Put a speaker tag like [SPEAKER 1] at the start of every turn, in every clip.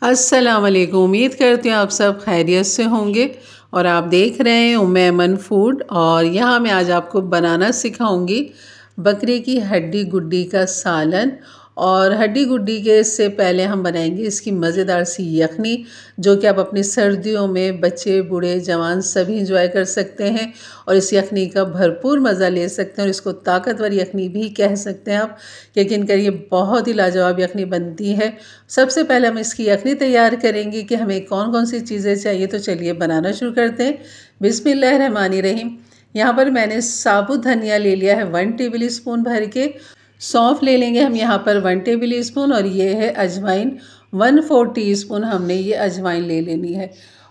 [SPEAKER 1] अस्सलाम वालेकुम। उम्मीद करती हूँ आप सब खैरियत से होंगे और आप देख रहे हैं उम्मेमन फूड। और यहाँ मैं आज आपको बनाना सिखाऊंगी बकरे की हड्डी गुड्डी का सालन। और हड्डी गुड्डी के से पहले हम बनाएंगे इसकी मज़ेदार सी यखनी, जो कि आप अपनी सर्दियों में बच्चे बूढ़े जवान सभी इंजॉय कर सकते हैं और इस यखनी का भरपूर मज़ा ले सकते हैं। और इसको ताकतवर यखनी भी कह सकते हैं आप। यकीन करिए बहुत ही लाजवाब यखनी बनती है। सबसे पहले हम इसकी यखनी तैयार करेंगे कि हमें कौन कौन सी चीज़ें चाहिए। तो चलिए बनाना शुरू करते हैं। बिस्मिल्लाहिर्रहमानिर्रहीम। यहाँ पर मैंने साबुत धनिया ले लिया है 1 टेबल स्पून भर के। सौंफ ले लेंगे हम यहाँ पर 1 टेबल स्पून। और ये है अजवाइन 1/4 टीस्पून हमने ये अजवाइन ले लेनी है।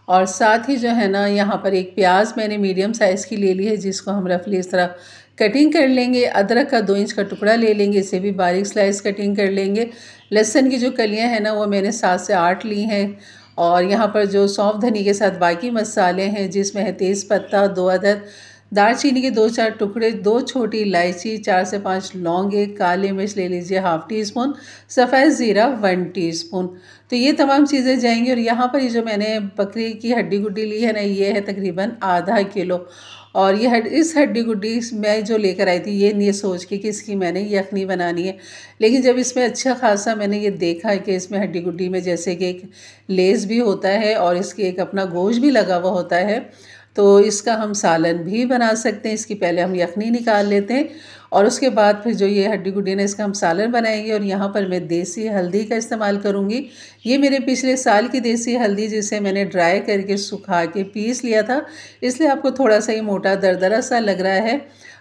[SPEAKER 1] और साथ ही जो है ना यहाँ पर एक प्याज मैंने मीडियम साइज़ की ले ली है, जिसको हम रफली इस तरह कटिंग कर लेंगे। अदरक का 2 इंच का टुकड़ा ले लेंगे, इसे भी बारीक स्लाइस कटिंग कर लेंगे। लहसुन की जो कलियाँ हैं ना वो मैंने 7 से 8 ली हैं। और यहाँ पर जो सौंफ धनी के साथ बाकी मसाले हैं, जिसमें है तेज़पत्ता 2 अदद, दालचीनी के 2-4 टुकड़े, 2 छोटी इलायची, 4 से 5 लौंग, एक काली मिर्च ले लीजिए ½ टीस्पून, सफ़ेद ज़ीरा 1 टीस्पून। तो ये तमाम चीज़ें जाएंगी। और यहाँ पर ये जो मैंने बकरी की हड्डी गुड्डी ली है ना, ये है तकरीबन आधा किलो। और ये इस हड्डी गुड्डी मैं जो लेकर आई थी ये सोच के कि इसकी मैंने यखनी बनानी है। लेकिन जब इसमें अच्छा खासा मैंने ये देखा कि इसमें हड्डी गुड्डी में जैसे कि एक लेस भी होता है और इसके एक अपना गोश्त भी लगा हुआ होता है, तो इसका हम सालन भी बना सकते हैं। इसकी पहले हम यखनी निकाल लेते हैं और उसके बाद फिर जो ये हड्डी गुड्डी है इसका हम सालन बनाएंगे। और यहाँ पर मैं देसी हल्दी का इस्तेमाल करूँगी। ये मेरे पिछले साल की देसी हल्दी, जिसे मैंने ड्राई करके सुखा के पीस लिया था, इसलिए आपको थोड़ा सा ही मोटा दरदरा सा लग रहा है।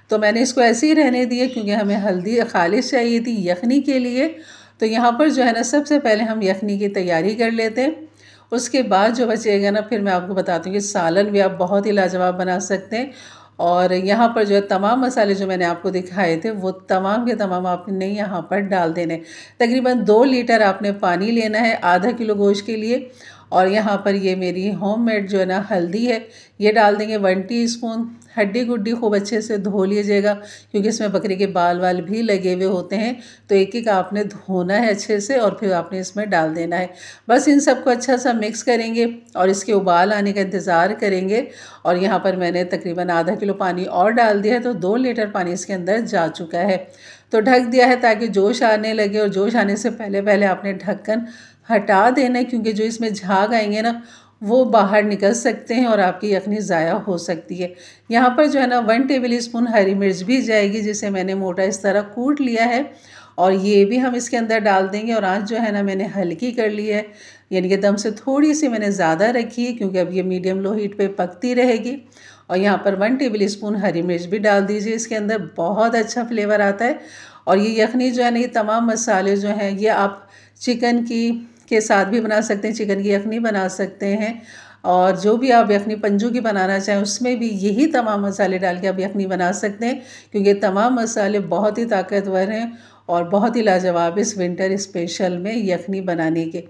[SPEAKER 1] तो मैंने इसको ऐसे ही रहने दिया क्योंकि हमें हल्दी खालिश चाहिए थी यखनी के लिए। तो यहाँ पर जो है ना सबसे पहले हम यखनी की तैयारी कर लेते हैं। उसके बाद जो बचेगा ना फिर मैं आपको बताती हूँ कि सालन भी आप बहुत ही लाजवाब बना सकते हैं। और यहाँ पर जो है तमाम मसाले जो मैंने आपको दिखाए थे वो तमाम के तमाम आपने यहाँ पर डाल देने। तकरीबन 2 लीटर आपने पानी लेना है आधा किलो गोश्त के लिए। और यहाँ पर ये मेरी होममेड जो है ना हल्दी है, ये डाल देंगे 1 टीस्पून। हड्डी गुड्डी खूब अच्छे से धो लीजिएगा क्योंकि इसमें बकरी के बाल वाल भी लगे हुए होते हैं, तो एक एक आपने धोना है अच्छे से और फिर आपने इसमें डाल देना है। बस इन सबको अच्छा सा मिक्स करेंगे और इसके उबाल आने का इंतज़ार करेंगे। और यहाँ पर मैंने तकरीबन आधा किलो पानी और डाल दिया है, तो 2 लीटर पानी इसके अंदर जा चुका है। तो ढक दिया है ताकि जोश आने लगे। और जोश आने से पहले पहले आपने ढक्कन हटा देना है क्योंकि जो इसमें झाग आएंगे ना वो बाहर निकल सकते हैं और आपकी यखनी ज़ाया हो सकती है। यहाँ पर जो है ना 1 टेबल स्पून हरी मिर्च भी जाएगी, जिसे मैंने मोटा इस तरह कूट लिया है और ये भी हम इसके अंदर डाल देंगे। और आँच जो है ना मैंने हल्की कर ली है, यानी कि दम से थोड़ी सी मैंने ज़्यादा रखी है क्योंकि अब ये मीडियम लो हीट पे पकती रहेगी। और यहाँ पर 1 टेबल स्पून हरी मिर्च भी डाल दीजिए, इसके अंदर बहुत अच्छा फ्लेवर आता है। और ये यखनी जो है ना ये तमाम मसाले जो हैं ये आप चिकन की के साथ भी बना सकते हैं, चिकन की यखनी बना सकते हैं। और जो भी आप यखनी पंजू की बनाना चाहें उसमें भी यही तमाम मसाले डाल के आप यखनी बना सकते हैं क्योंकि तमाम मसाले बहुत ही ताकतवर हैं और बहुत ही लाजवाब इस विंटर स्पेशल में यखनी बनाने के।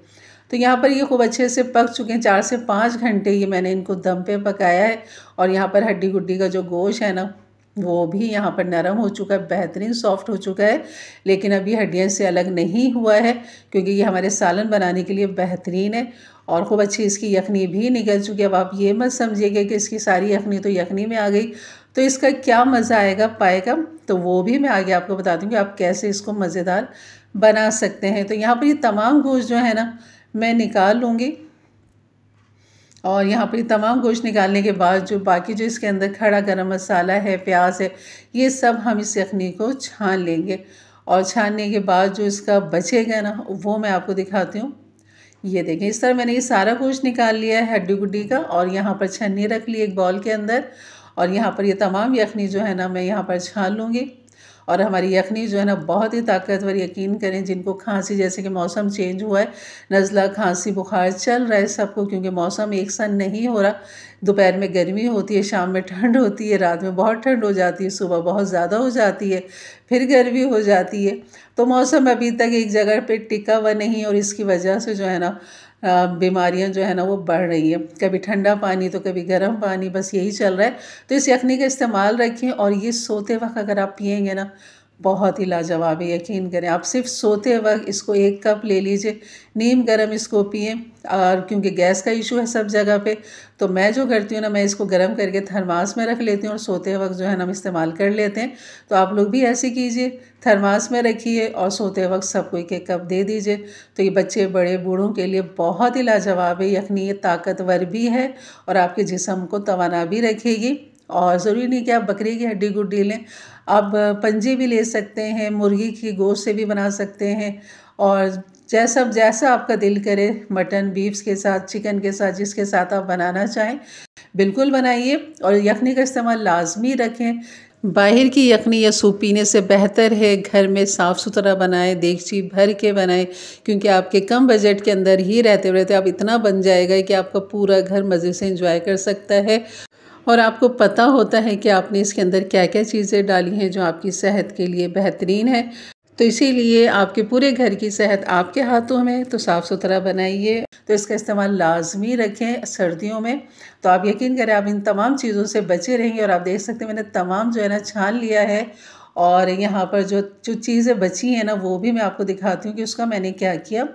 [SPEAKER 1] तो यहाँ पर ये खूब अच्छे से पक चुके हैं। 4 से 5 घंटे ये मैंने इनको दम पे पकाया है। और यहाँ पर हड्डी गुड्डी का जो गोश्त है ना वो भी यहाँ पर नरम हो चुका है, बेहतरीन सॉफ्ट हो चुका है। लेकिन अभी हड्डियों से अलग नहीं हुआ है क्योंकि ये हमारे सालन बनाने के लिए बेहतरीन है। और खूब अच्छी इसकी यखनी भी निकल चुकी है। अब आप ये मत समझिएगा कि इसकी सारी यखनी तो यखनी में आ गई, तो इसका क्या मज़ा आएगा पाएगा तो वो भी मैं आगे आपको बता दूँगी आप कैसे इसको मज़ेदार बना सकते हैं। तो यहाँ पर ये तमाम गोश्त जो है ना मैं निकाल लूँगी। और यहाँ पर तमाम गोश्त निकालने के बाद जो बाकी जो इसके अंदर खड़ा गरम मसाला है, प्याज है, ये सब हम इस यखनी को छान लेंगे। और छानने के बाद जो इसका बचेगा ना वो मैं आपको दिखाती हूँ। ये देखें इस तरह मैंने ये सारा गोश्त निकाल लिया है हड्डी गुड्डी का। और यहाँ पर छन्नी रख ली एक बॉल के अंदर। और यहाँ पर ये तमाम यखनी जो है ना मैं यहाँ पर छान लूँगी। और हमारी यखनी जो है ना बहुत ही ताकतवर, यकीन करें जिनको खांसी, जैसे कि मौसम चेंज हुआ है, नज़ला खांसी बुखार चल रहा है सबको क्योंकि मौसम एक सन नहीं हो रहा। दोपहर में गर्मी होती है, शाम में ठंड होती है, रात में बहुत ठंड हो जाती है, सुबह बहुत ज़्यादा हो जाती है, फिर गर्मी हो जाती है। तो मौसम अभी तक एक जगह पे टिका हुआ नहीं और इसकी वजह से जो है ना बीमारियां जो है ना वो बढ़ रही है। कभी ठंडा पानी तो कभी गर्म पानी, बस यही चल रहा है। तो इस यखनी का इस्तेमाल रखें और ये सोते वक्त अगर आप पिएंगे ना बहुत ही लाजवाब है। यकीन करें, आप सिर्फ सोते वक्त इसको 1 कप ले लीजिए, नीम गर्म इसको पिएं। और क्योंकि गैस का इशू है सब जगह पे, तो मैं जो करती हूँ ना, मैं इसको गर्म करके थर्मास में रख लेती हूँ और सोते वक्त जो है ना हम इस्तेमाल कर लेते हैं। तो आप लोग भी ऐसे कीजिए, थर्मास में रखिए और सोते वक्त सबको 1-1 कप दे दीजिए। तो ये बच्चे बड़े बूढ़ों के लिए बहुत ही लाजवाब है यखनी। ये ताकतवर भी है और आपके जिस्म को तवाना भी रखेगी। और ज़रूरी नहीं कि आप बकरी की हड्डी गुड्डी लें, आप पंजे भी ले सकते हैं, मुर्गी की गोश्त से भी बना सकते हैं। और जैसा जैसा आपका दिल करे, मटन बीफ्स के साथ, चिकन के साथ, जिसके साथ आप बनाना चाहें बिल्कुल बनाइए। और यखनी का इस्तेमाल लाजमी रखें। बाहर की यखनी या सूप पीने से बेहतर है घर में साफ़ सुथरा बनाएं, देगची भर के बनाएं। क्योंकि आपके कम बजट के अंदर ही रहते रहते आप इतना बन जाएगा कि आपका पूरा घर मज़े से एंजॉय कर सकता है। और आपको पता होता है कि आपने इसके अंदर क्या क्या चीज़ें डाली हैं जो आपकी सेहत के लिए बेहतरीन है। तो इसीलिए आपके पूरे घर की सेहत आपके हाथों में, तो साफ़ सुथरा बनाइए। तो इसका इस्तेमाल लाजमी रखें सर्दियों में। तो आप यकीन करें, आप इन तमाम चीज़ों से बचे रहेंगे। और आप देख सकते हैं मैंने तमाम जो है ना छान लिया है। और यहाँ पर जो जो चीज़ें बची हैं ना, वो भी मैं आपको दिखाती हूँ कि उसका मैंने क्या किया।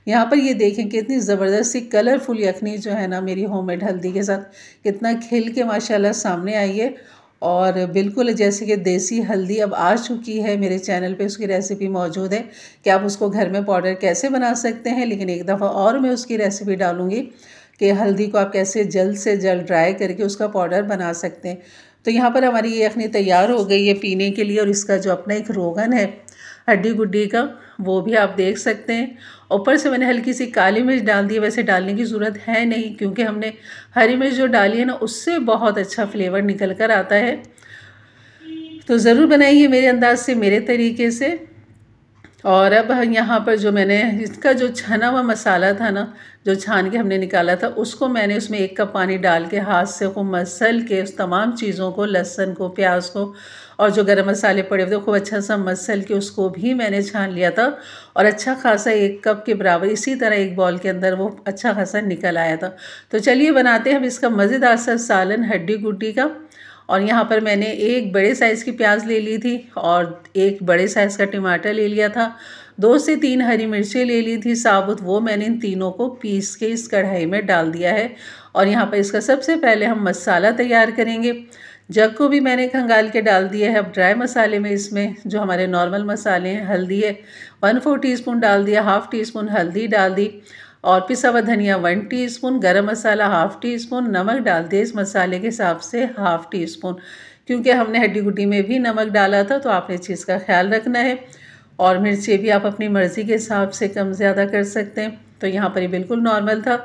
[SPEAKER 1] यहाँ पर ये देखें कितनी ज़बरदस्त सी कलरफुल यखनी जो है ना मेरी होममेड हल्दी के साथ कितना खिल के माशाल्लाह सामने आई है। और बिल्कुल जैसे कि देसी हल्दी अब आ चुकी है। मेरे चैनल पे उसकी रेसिपी मौजूद है कि आप उसको घर में पाउडर कैसे बना सकते हैं। लेकिन एक दफ़ा और मैं उसकी रेसिपी डालूँगी कि हल्दी को आप कैसे जल्द से जल्द ड्राई करके उसका पाउडर बना सकते हैं। तो यहाँ पर हमारी ये यखनी तैयार हो गई है पीने के लिए। और इसका जो अपना एक रोगन है हड्डी गुड्डी का, वो भी आप देख सकते हैं। ऊपर से मैंने हल्की सी काली मिर्च डाल दी है। वैसे डालने की ज़रूरत है नहीं, क्योंकि हमने हरी मिर्च जो डाली है ना, उससे बहुत अच्छा फ्लेवर निकल कर आता है। तो ज़रूर बनाइए मेरे अंदाज से, मेरे तरीके से। और अब यहाँ पर जो मैंने इसका जो छना हुआ मसाला था ना, जो छान के हमने निकाला था, उसको मैंने उसमें 1 कप पानी डाल के हाथ से खूब मसल के उस तमाम चीज़ों को, लहसुन को, प्याज को और जो गरम मसाले पड़े हुए थे खूब अच्छा सा मसल के उसको भी मैंने छान लिया था। और अच्छा खासा 1 कप के बराबर इसी तरह एक बॉल के अंदर वो अच्छा खासा निकल आया था। तो चलिए बनाते हैं अब इसका मज़ेदार सा सालन हड्डी गुड्डी का। और यहाँ पर मैंने एक बड़े साइज़ की प्याज ले ली थी और एक बड़े साइज़ का टमाटर ले लिया था। 2 से 3 हरी मिर्चें ले ली थी साबुत, वो मैंने इन तीनों को पीस के इस कढ़ाई में डाल दिया है। और यहाँ पर इसका सबसे पहले हम मसाला तैयार करेंगे। जग को भी मैंने खंगाल के डाल दिया है। अब ड्राई मसाले में इसमें जो हमारे नॉर्मल मसाले हैं, हल्दी है 1/4 टीस्पून डाल दिया, 1/2 टीस्पून हल्दी डाल दी। और पिसा हुआ धनिया 1 टीस्पून, गरम मसाला 1/2 टीस्पून, नमक डाल दिया इस मसाले के हिसाब से 1/2 टीस्पून। क्योंकि हमने हड्डी गुड्डी में भी नमक डाला था, तो आपने इस चीज़ का ख्याल रखना है। और मिर्चें भी आप अपनी मर्ज़ी के हिसाब से कम ज़्यादा कर सकते हैं। तो यहाँ पर ये बिल्कुल नॉर्मल था।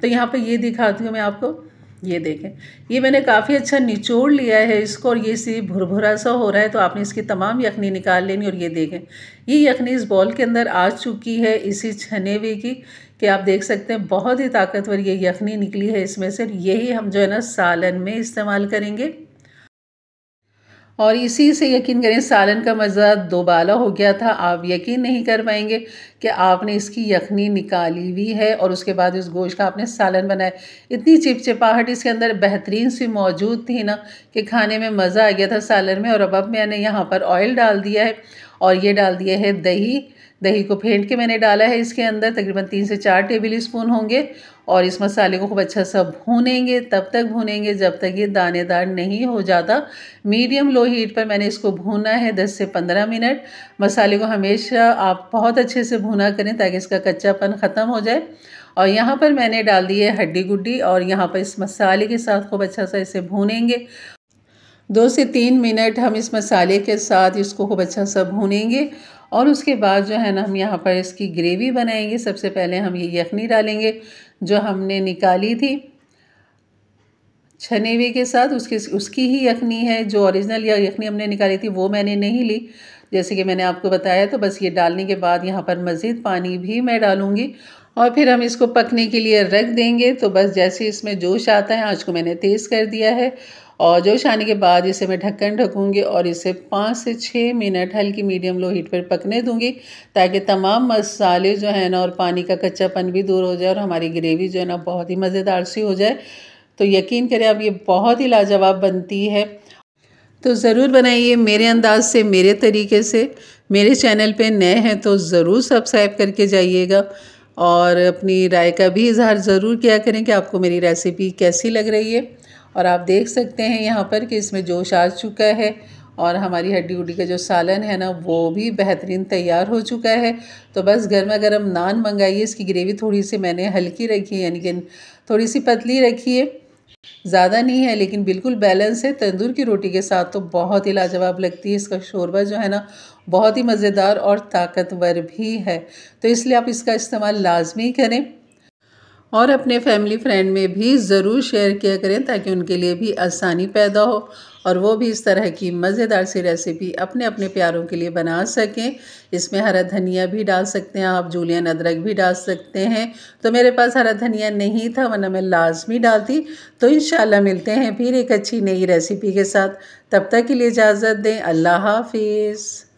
[SPEAKER 1] तो यहाँ पर ये दिखाती हूँ मैं आपको, ये देखें, ये मैंने काफ़ी अच्छा निचोड़ लिया है इसको। और ये इसी भुरभुरा सा हो रहा है, तो आपने इसकी तमाम यखनी निकाल लेनी। और ये देखें, ये यखनी इस बॉल के अंदर आ चुकी है इसी छने हुए की, कि आप देख सकते हैं बहुत ही ताकतवर ये यखनी निकली है इसमें से। यही हम जो है ना सालन में इस्तेमाल करेंगे। और इसी से यकीन करें सालन का मज़ा दोबाला हो गया था। आप यकीन नहीं कर पाएंगे कि आपने इसकी यखनी निकाली हुई है और उसके बाद इस गोश्त का आपने सालन बनाया। इतनी चिपचिपाहट इसके अंदर बेहतरीन सी मौजूद थी ना कि खाने में मज़ा आ गया था सालन में। और अब मैंने यहाँ पर ऑयल डाल दिया है और ये डाल दिया है दही। दही को फेंट के मैंने डाला है इसके अंदर, तकरीबन 3 से 4 टेबल स्पून होंगे। और इस मसाले को खूब अच्छा सा भूनेंगे, तब तक भूनेंगे जब तक ये दानेदार नहीं हो जाता। मीडियम लो हीट पर मैंने इसको भूना है 10 से 15 मिनट। मसाले को हमेशा आप बहुत अच्छे से भूना करें ताकि इसका कच्चापन ख़त्म हो जाए। और यहाँ पर मैंने डाल दी है हड्डी गुड्डी और यहाँ पर इस मसाले के साथ खूब अच्छा सा इसे भूनेंगे। 2 से 3 मिनट हम इस मसाले के साथ इसको खूब अच्छा सा भूनेंगे। और उसके बाद जो है ना हम यहाँ पर इसकी ग्रेवी बनाएंगे। सबसे पहले हम ये यखनी डालेंगे जो हमने निकाली थी छने हुए के साथ, उसकी ही यखनी है। जो ओरिजिनल यखनी हमने निकाली थी वो मैंने नहीं ली, जैसे कि मैंने आपको बताया। तो बस ये डालने के बाद यहाँ पर मज़ीद पानी भी मैं डालूँगी और फिर हम इसको पकने के लिए रख देंगे। तो बस जैसे इसमें जोश आता है, आँच को मैंने तेज़ कर दिया है। और जोश आने के बाद इसे मैं ढक्कन ढकूँगी और इसे 5 से 6 मिनट हल्की मीडियम लो हीट पर पकने दूँगी, ताकि तमाम मसाले जो है ना और पानी का कच्चापन भी दूर हो जाए और हमारी ग्रेवी जो है ना बहुत ही मज़ेदार सी हो जाए। तो यकीन करें आप, ये बहुत ही लाजवाब बनती है। तो ज़रूर बनाइए मेरे अंदाज से, मेरे तरीके से। मेरे चैनल पे नए हैं तो ज़रूर सब्सक्राइब करके जाइएगा और अपनी राय का भी इज़हार ज़रूर किया करें कि आपको मेरी रेसिपी कैसी लग रही है। और आप देख सकते हैं यहाँ पर कि इसमें जोश आ चुका है और हमारी हड्डी गुड्डी का जो सालन है ना वो भी बेहतरीन तैयार हो चुका है। तो बस गर्मा गर्म नान मंगाइए। इसकी ग्रेवी थोड़ी सी मैंने हल्की रखी है, यानी कि थोड़ी सी पतली रखी है, ज़्यादा नहीं है, लेकिन बिल्कुल बैलेंस है। तंदूर की रोटी के साथ तो बहुत ही लाजवाब लगती है। इसका शोरबा जो है ना बहुत ही मज़ेदार और ताकतवर भी है, तो इसलिए आप इसका इस्तेमाल लाजमी करें और अपने फैमिली फ्रेंड में भी ज़रूर शेयर किया करें ताकि उनके लिए भी आसानी पैदा हो और वो भी इस तरह की मज़ेदार सी रेसिपी अपने अपने प्यारों के लिए बना सकें। इसमें हरा धनिया भी डाल सकते हैं आप, जूलियन अदरक भी डाल सकते हैं। तो मेरे पास हरा धनिया नहीं था, वरना मैं लाजमी डालती। तो इंशाल्लाह मिलते हैं फिर एक अच्छी नई रेसिपी के साथ। तब तक के लिए इजाज़त दें। अल्लाह हाफिज़।